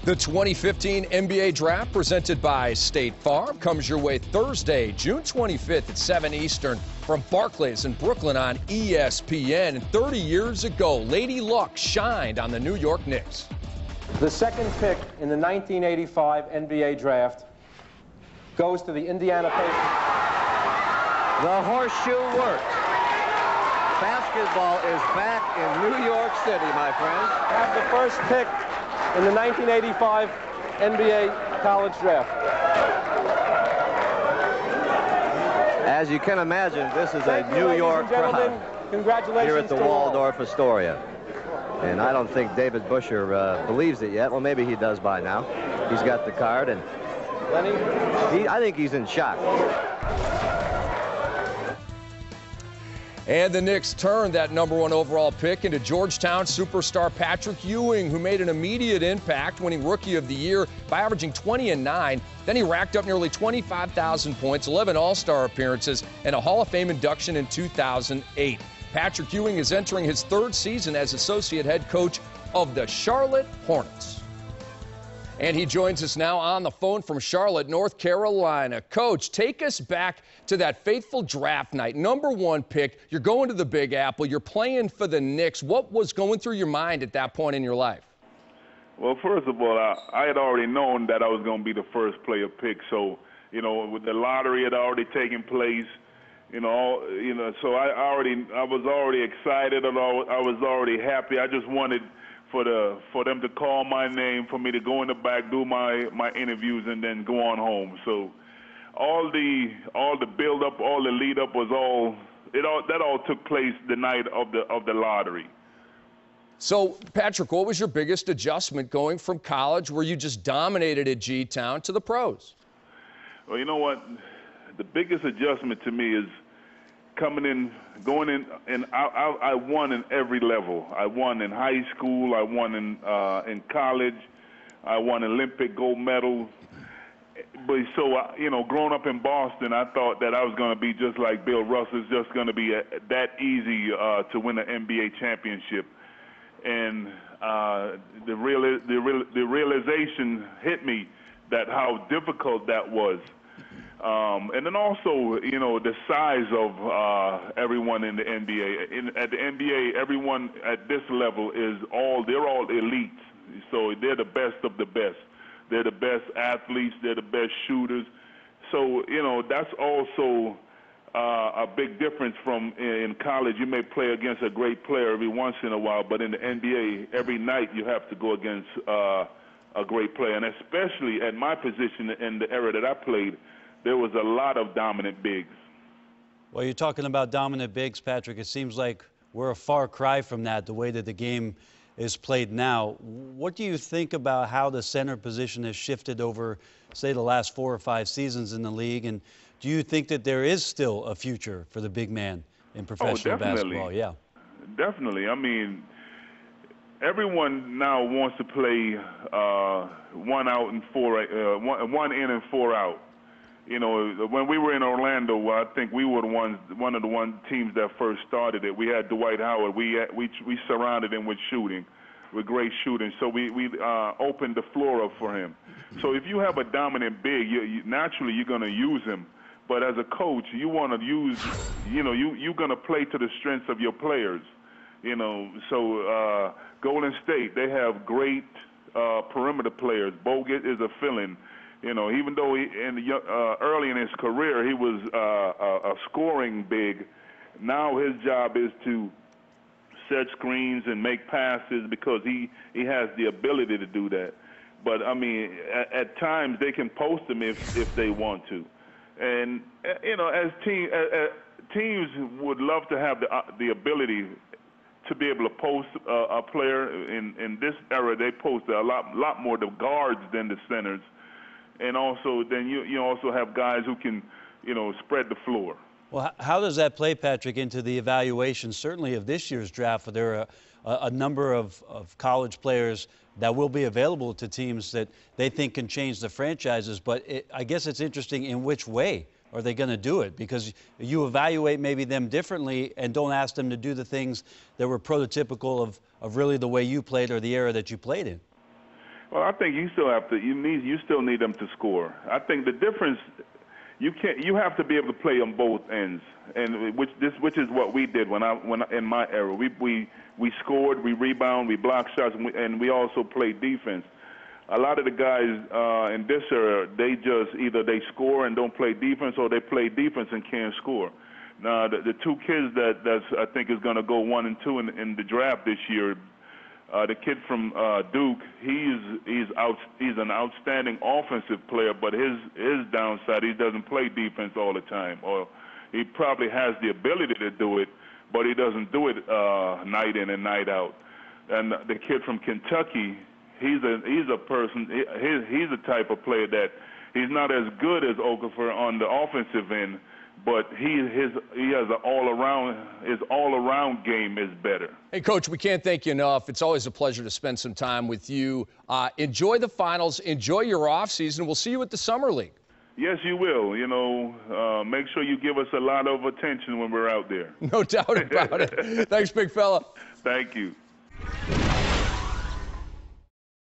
The 2015 NBA Draft, presented by State Farm, comes your way Thursday, June 25th at 7 Eastern from Barclays in Brooklyn on ESPN. And 30 years ago, Lady Luck shined on the New York Knicks. The second pick in the 1985 NBA Draft goes to the Indiana Pacers. The horseshoe works. Basketball is back in New York City, my friends. Have the first pick in the 1985 NBA College Draft. As you can imagine, this is a New York crowd Congratulations here at the Waldorf Astoria. And I don't think David Busher believes it yet. Well, maybe he does by now. He's got the card, and I think he's in shock. And the Knicks turned that #1 overall pick into Georgetown superstar Patrick Ewing, who made an immediate impact, winning Rookie of the Year by averaging 20 and 9. Then he racked up nearly 25,000 points, 11 All-Star appearances, and a Hall of Fame induction in 2008. Patrick Ewing is entering his third season as associate head coach of the Charlotte Hornets. And he joins us now on the phone from Charlotte, North Carolina. Coach, take us back to that fateful draft night. #1 pick, you're going to the Big Apple, you're playing for the Knicks. What was going through your mind at that point in your life? Well, first of all, I had already known that I was going to be the first player picked. So, with the lottery had already taken place, so I was already excited, and I was already happy. I just wanted for them to call my name, for me to go in the back, do my interviews, and then go on home. So all the build up, all the lead up was that all took place the night of the lottery. So, Patrick, what was your biggest adjustment going from college, where you just dominated at G-Town, to the pros? Well, you know what? The biggest adjustment to me is coming in, going in, and I won in every level. I won in high school. I won in college. I won Olympic gold medals. But so, growing up in Boston, I thought that I was going to be just like Bill Russell. It's just going to be that easy to win an NBA championship. And the realization hit me that how difficult that was. And then also, the size of everyone in the NBA. At the NBA, everyone at this level they're all elites. So they're the best of the best. They're the best athletes. They're the best shooters. So, that's also a big difference from in college. You may play against a great player every once in a while, but in the NBA, every night you have to go against a great player. And especially at my position in the era that I played, there was a lot of dominant bigs. Well, you're talking about dominant bigs, Patrick. It seems like we're a far cry from that, the way that the game is played now. What do you think about how the center position has shifted over, say, the last 4 or 5 seasons in the league? And do you think that there is still a future for the big man in professional basketball? Yeah. Definitely. I mean, everyone now wants to play 1 out and 4, 1 in and 4 out. When we were in Orlando, I think we were one of the teams that first started it. We had Dwight Howard. We surrounded him with shooting, with great shooting. So we opened the floor up for him. So if you have a dominant big, naturally you're going to use him. But as a coach, you want to use, you're going to play to the strengths of your players. So Golden State, they have great perimeter players. Bogut is a fill-in. Even though early in his career he was a scoring big, now his job is to set screens and make passes because he has the ability to do that. But, I mean, at times they can post him if they want to. And, as teams would love to have the ability to be able to post a player. In this era, they post a lot more the guards than the centers. And also, then you also have guys who can, spread the floor. Well, how does that play, Patrick, into the evaluation, certainly of this year's draft? There are a number of college players that will be available to teams that they think can change the franchises. But I guess it's interesting in which way are they going to do it, because you evaluate maybe them differently and don't ask them to do the things that were prototypical of really the way you played or the era that you played in. Well, I think you still have to. You still need them to score. I think the difference, you have to be able to play on both ends, and which is what we did when in my era. We scored, we rebound, we blocked shots, and we also played defense. A lot of the guys in this era, they just either they score and don't play defense, or they play defense and can't score. Now, the two kids that's I think is going to go 1 and 2 in the draft this year. The kid from Duke, he's an outstanding offensive player, but his downside, he doesn't play defense all the time, or he probably has the ability to do it, but he doesn't do it night in and night out. And the kid from Kentucky, he's a person. He's a type of player that he's not as good as Okafor on the offensive end, but he has an all-around. His all-around game is better. Hey, Coach, we can't thank you enough. It's always a pleasure to spend some time with you. Enjoy the finals. Enjoy your off season. We'll see you at the Summer League. Yes, you will. You know, make sure you give us a lot of attention when we're out there. No doubt about it. Thanks, big fella. Thank you.